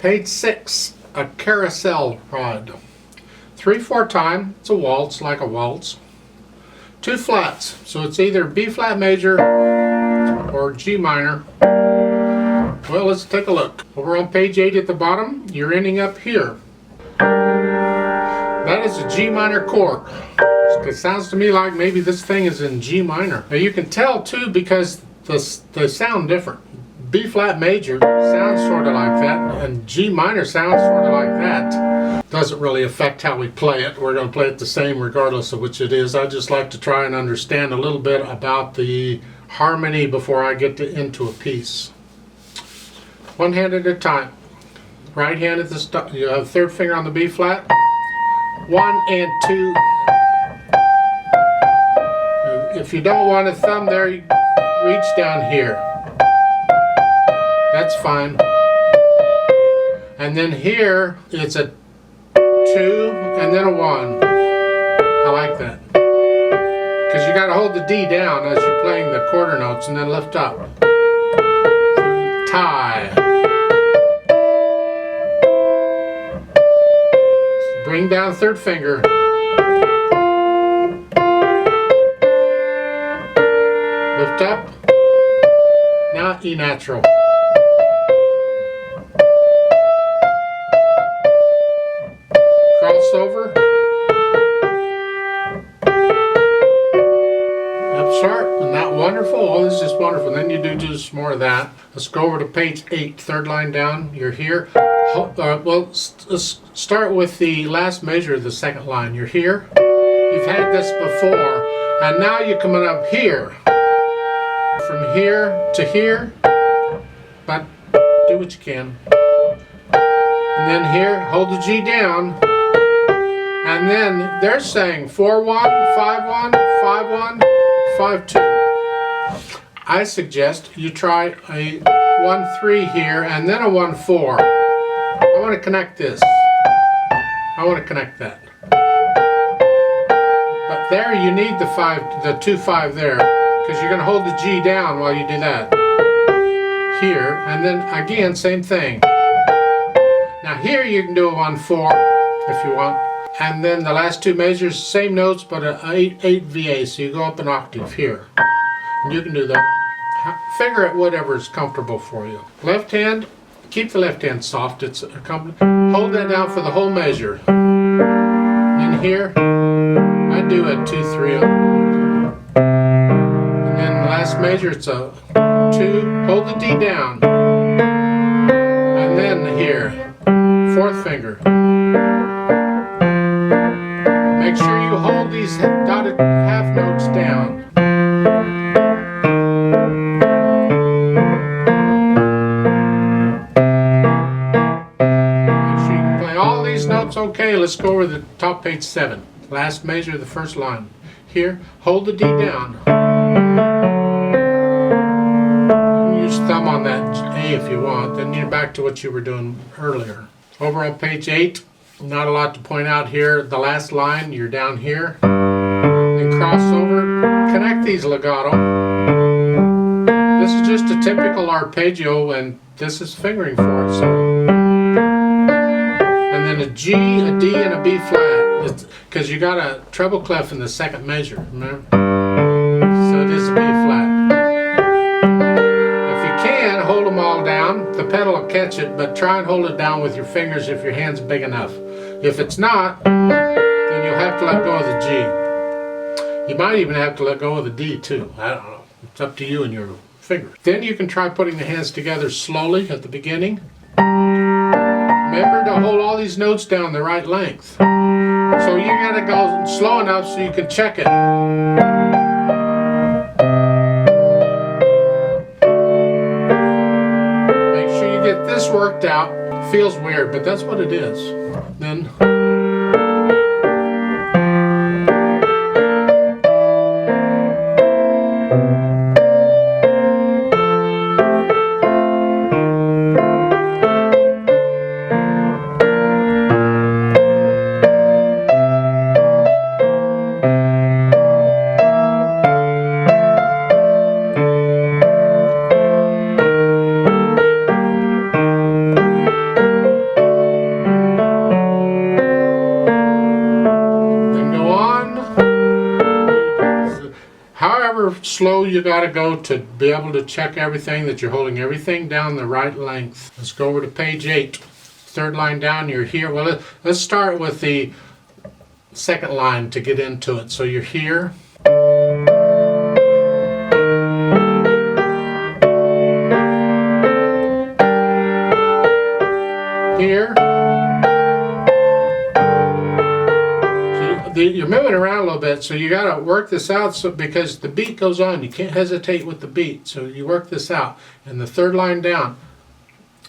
Page 6, A Carousel Ride. 3/4 time, it's a waltz, like a waltz. 2 flats, so it's either B flat major or G minor. Well, let's take a look. Over on page 8 at the bottom, you're ending up here. That is a G minor chord. It sounds to me like maybe this thing is in G minor. Now you can tell too because they sound different. B flat major sounds sort of like that, and G minor sounds sort of like that. Doesn't really affect how we play it. We're going to play it the same regardless of which it is. I just like to try and understand a little bit about the harmony before I get into a piece. One hand at a time. Right hand at the start. You have third finger on the B flat. 1 and 2. If you don't want a thumb there, you reach down here. That's fine. And then here it's a 2 and then a 1. I like that. Because you got to hold the D down as you're playing the quarter notes and then lift up. Tie. Bring down third finger. Lift up. Now E natural. Crossover. F sharp. Isn't that wonderful? Oh, this is just wonderful. And then you do just more of that. Let's go over to page 8, third line down. You're here. Let's start with the last measure of the second line. You're here. You've had this before. And now you're coming up here. From here to here. But do what you can. And then here, hold the G down. And then they're saying 4-1, 5-1, 5-1, 5-2. I suggest you try a 1-3 here and then a 1-4. I want to connect this. I want to connect that. But there you need the 2-5 there, because you're going to hold the G down while you do that. Here, and then again, same thing. Now here you can do a 1-4 if you want. And then the last 2 measures, same notes, but an 8 VA, so you go up an octave here. And you can do that. Figure out whatever is comfortable for you. Left hand, keep the left hand soft. It's hold that down for the whole measure. And here, I do a 2-3. And then the last measure, it's a 2. Hold the D down. And then here, fourth finger. Make sure you hold these dotted half notes down. Make sure you can play all these notes okay. Let's go over the top page 7. Last measure of the first line. Here, hold the D down. Use thumb on that A if you want. Then you're back to what you were doing earlier. Over on page 8. Not a lot to point out here. The last line, you're down here. Then cross over. Connect these legato. This is just a typical arpeggio, and this is fingering for it. So. And then a G, a D, and a B flat. Because you got a treble clef in the second measure. Remember? So it is a B flat. Hold them all down. The pedal will catch it, but try and hold it down with your fingers if your hand's big enough. If it's not, then you'll have to let go of the G. You might even have to let go of the D too. I don't know. It's up to you and your fingers. Then you can try putting the hands together slowly at the beginning. Remember to hold all these notes down the right length. So you gotta go slow enough so you can check it. Get this worked out. Feels weird, but that's what it is. Then you got to go to be able to check everything, that you're holding everything down the right length. Let's go over to page 8. Third line down, you're here. Well, let's start with the second line to get into it. So you're here. Here. You're moving around a little bit, so you got to work this out, so because the beat goes on. You can't hesitate with the beat, so you work this out. And the third line down,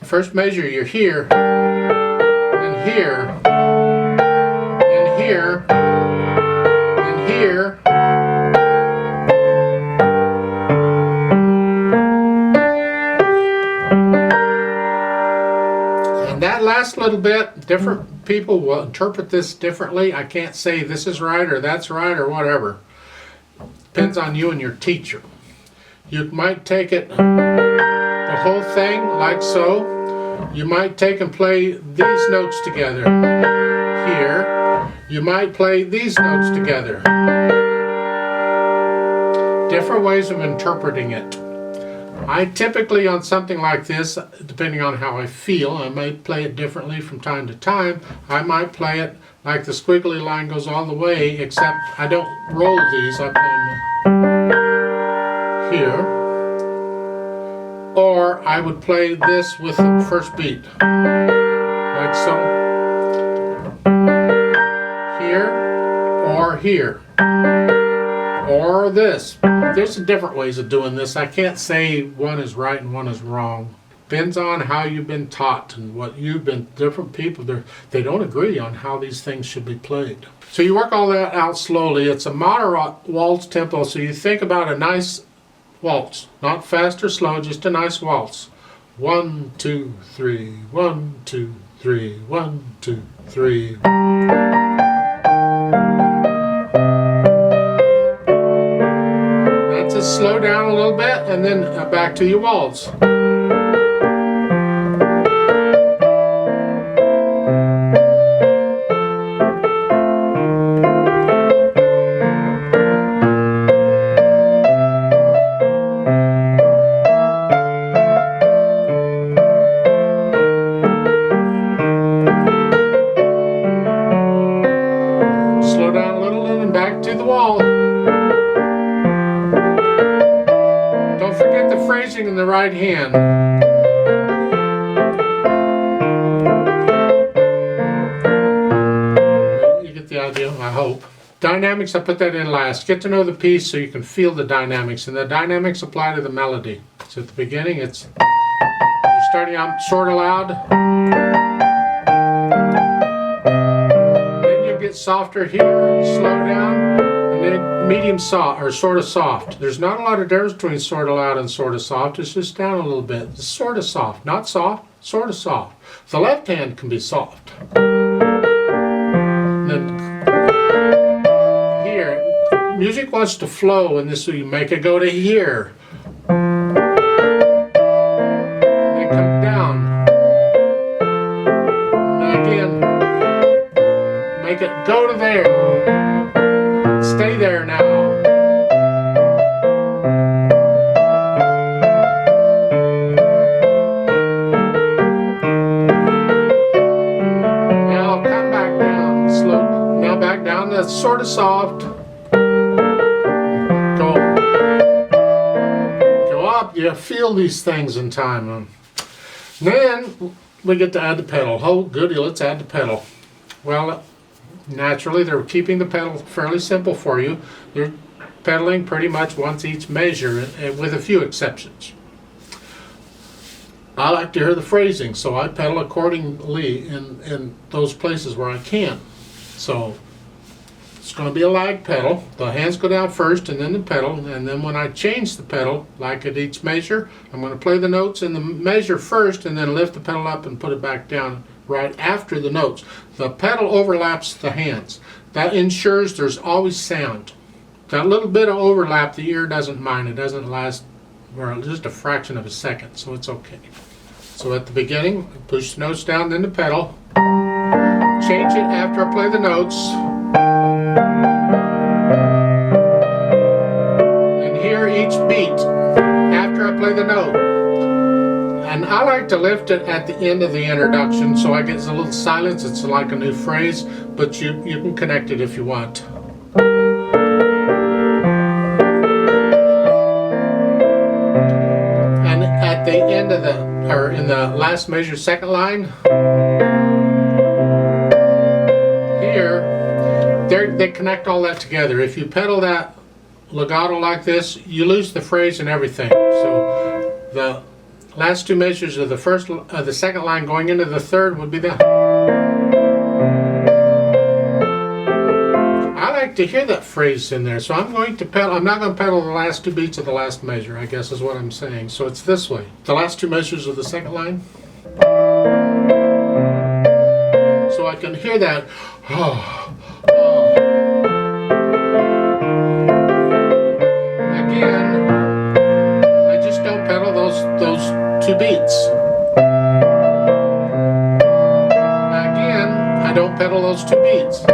first measure, you're here, and here, and here, and here. And that last little bit, different people will interpret this differently. I can't say this is right or that's right or whatever. Depends on you and your teacher. You might take it the whole thing like so. You might take and play these notes together here. You might play these notes together. Different ways of interpreting it. I typically, on something like this, depending on how I feel, I might play it differently from time to time. I might play it like the squiggly line goes all the way, except I don't roll these. I play them here. Or I would play this with the first beat, like so. Here, or here. Or this. There's different ways of doing this. I can't say one is right and one is wrong. Depends on how you've been taught and what you've been. Different people, they don't agree on how these things should be played. So you work all that out slowly. It's a moderate waltz tempo, so you think about a nice waltz. Not fast or slow, just a nice waltz. 1, 2, 3, 1, 2, 3, 1, 2, 3. Slow down a little bit and then back to your waltz. Slow down a little and then back to the wall. Phrasing in the right hand. You get the idea, I hope. Dynamics, I put that in last. Get to know the piece so you can feel the dynamics, and the dynamics apply to the melody. So at the beginning, you're starting out sort of loud. Then you get softer here, slow down. Medium soft or sort of soft. There's not a lot of difference between sort of loud and sort of soft. It's just down a little bit. It's sort of soft, not soft, sort of soft. The left hand can be soft. And then here, music wants to flow, and this, so you make it go to here. And then come down. And again, make it go to there. Stay there now. Now come back down. Slow. Now back down. That's sort of soft. Go up. You feel these things in time. Then we get to add the pedal. Oh, goody, let's add the pedal. Well, naturally, they're keeping the pedal fairly simple for you. You're pedaling pretty much once each measure, with a few exceptions. I like to hear the phrasing, so I pedal accordingly in those places where I can. So it's going to be a lag pedal. The hands go down first and then the pedal, and then when I change the pedal, like at each measure, I'm going to play the notes in the measure first and then lift the pedal up and put it back down right after the notes. The pedal overlaps the hands. That ensures there's always sound. That little bit of overlap, the ear doesn't mind. It doesn't last just a fraction of a second, so it's okay. So at the beginning, push the notes down, then the pedal. Change it after I play the notes. And here each beat And I like to lift it at the end of the introduction so I get a little silence. It's like a new phrase, but you can connect it if you want. And at the end of or in the last measure, second line, here, they connect all that together. If you pedal that legato like this, you lose the phrase and everything. So the last two measures of the second line going into the third would be the. I like to hear that phrase in there, so I'm going to pedal. I'm not going to pedal the last two beats of the last measure, I guess is what I'm saying. So it's this way. The last two measures of the second line. So I can hear that. Again, I just don't pedal those two beats. Again, I don't pedal those two beats.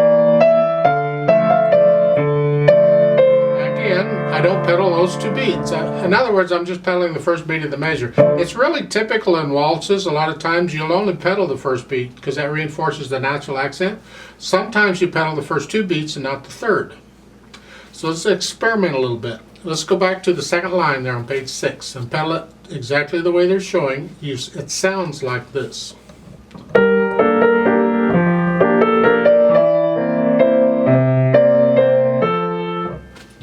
Again, I don't pedal those two beats. In other words, I'm just pedaling the first beat of the measure. It's really typical in waltzes. A lot of times you'll only pedal the first beat because that reinforces the natural accent. Sometimes you pedal the first two beats and not the third. So let's experiment a little bit. Let's go back to the second line there on page 6 and pedal it exactly the way they're showing. It sounds like this.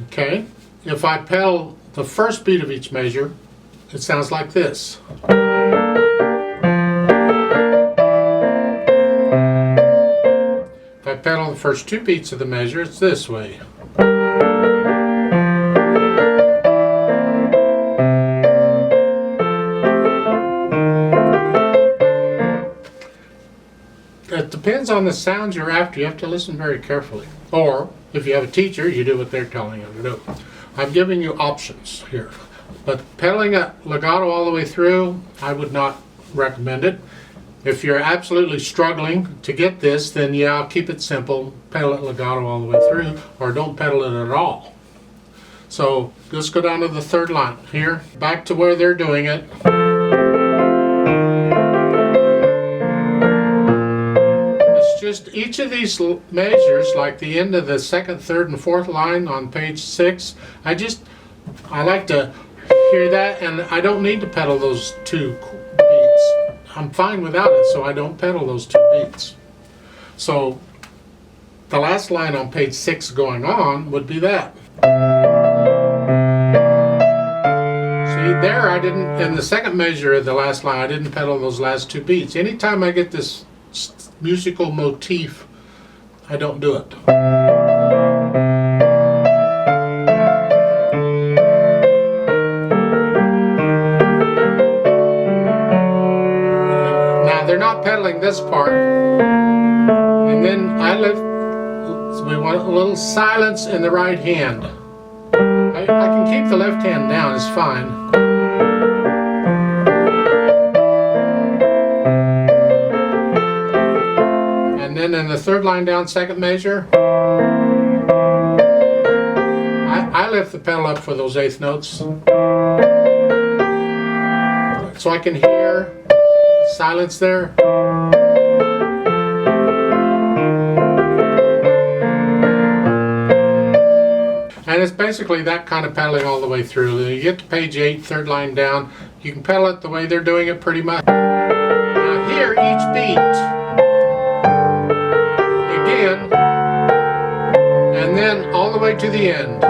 Okay, if I pedal the first beat of each measure, it sounds like this. If I pedal the first two beats of the measure, it's this way. It depends on the sounds you're after. You have to listen very carefully. Or, if you have a teacher, you do what they're telling you to do. I'm giving you options here. But pedaling a legato all the way through, I would not recommend it. If you're absolutely struggling to get this, then yeah, I'll keep it simple. Pedal it legato all the way through, or don't pedal it at all. So, let's go down to the third line here. Back to where they're doing it. Just each of these measures, like the end of the second, third, and fourth line on page 6, I like to hear that, and I don't need to pedal those two beats. I'm fine without it, so I don't pedal those two beats. So the last line on page 6 going on would be that. See, there I didn't, in the second measure of the last line, I didn't pedal those last two beats. Anytime I get this musical motif, I don't do it. Now they're not pedaling this part, and then I lift. So we want a little silence in the right hand. I can keep the left hand down, it's fine. And then in the third line down, second measure, I lift the pedal up for those eighth notes, so I can hear silence there. And it's basically that kind of pedaling all the way through. You get to page 8, third line down, you can pedal it the way they're doing it pretty much. Now here, each beat, again, and then all the way to the end.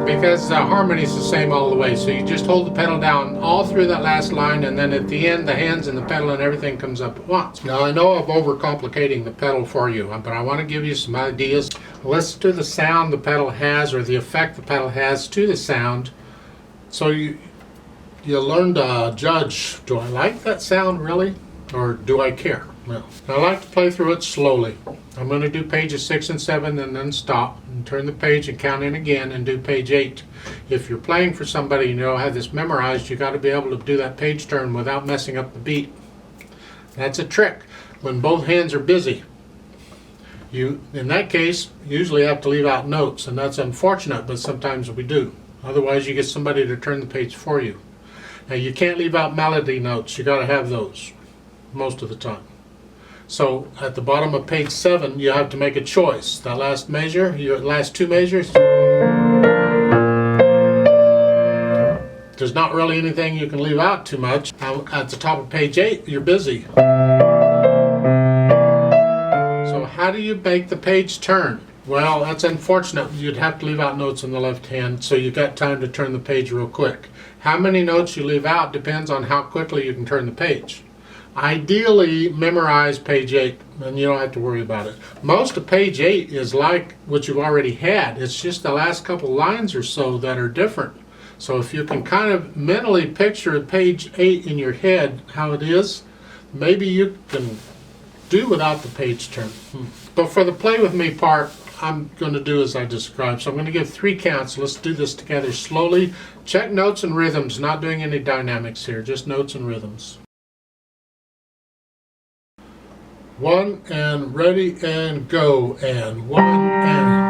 Because the harmony's the same all the way, so you just hold the pedal down all through that last line, and then at the end the hands and the pedal and everything comes up at once. Now I know I'm overcomplicating the pedal for you, but I want to give you some ideas. Listen to the sound the pedal has, or the effect the pedal has to the sound, so you learn to judge, do I like that sound really, or do I care? Well, I like to play through it slowly. I'm going to do pages 6 and 7 and then stop and turn the page and count in again and do page 8. If you're playing for somebody and you don't have this memorized, you got to be able to do that page turn without messing up the beat. That's a trick when both hands are busy. You, in that case, usually have to leave out notes, and that's unfortunate, but sometimes we do. Otherwise you get somebody to turn the page for you. Now you can't leave out melody notes. You got to have those most of the time. So at the bottom of page 7 you have to make a choice. That last measure, your last two measures, there's not really anything you can leave out too much. Now, at the top of page 8, you're busy. So how do you make the page turn? Well, that's unfortunate. You'd have to leave out notes in the left hand, so you've got time to turn the page real quick. How many notes you leave out depends on how quickly you can turn the page. Ideally, memorize page 8, and you don't have to worry about it. Most of page 8 is like what you've already had. It's just the last couple lines or so that are different. So if you can kind of mentally picture page 8 in your head, how it is, maybe you can do without the page turn. But for the play with me part, I'm going to do as I described. So I'm going to give 3 counts. Let's do this together slowly. Check notes and rhythms, not doing any dynamics here, just notes and rhythms. 1 and ready and go, and 1 and...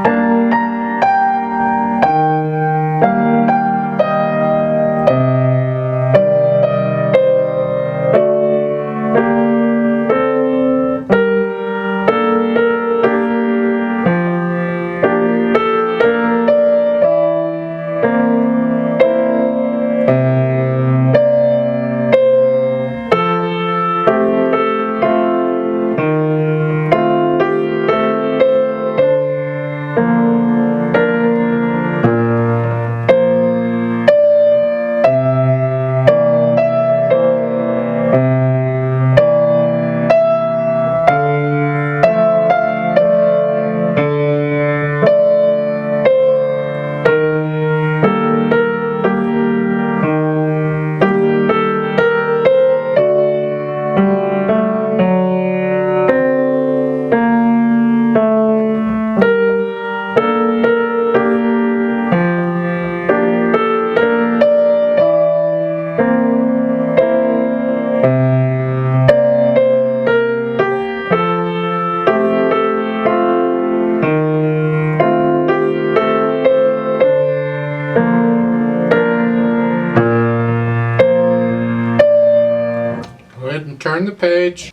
Turn the page.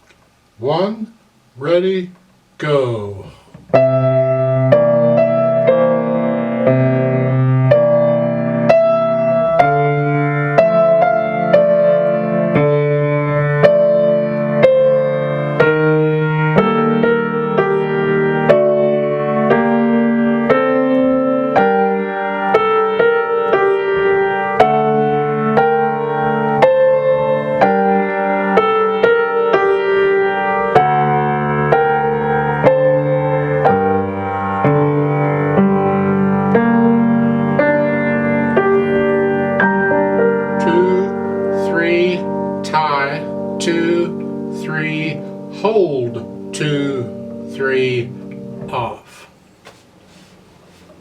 1, ready, go. Tie, 2, 3, hold, 2, 3,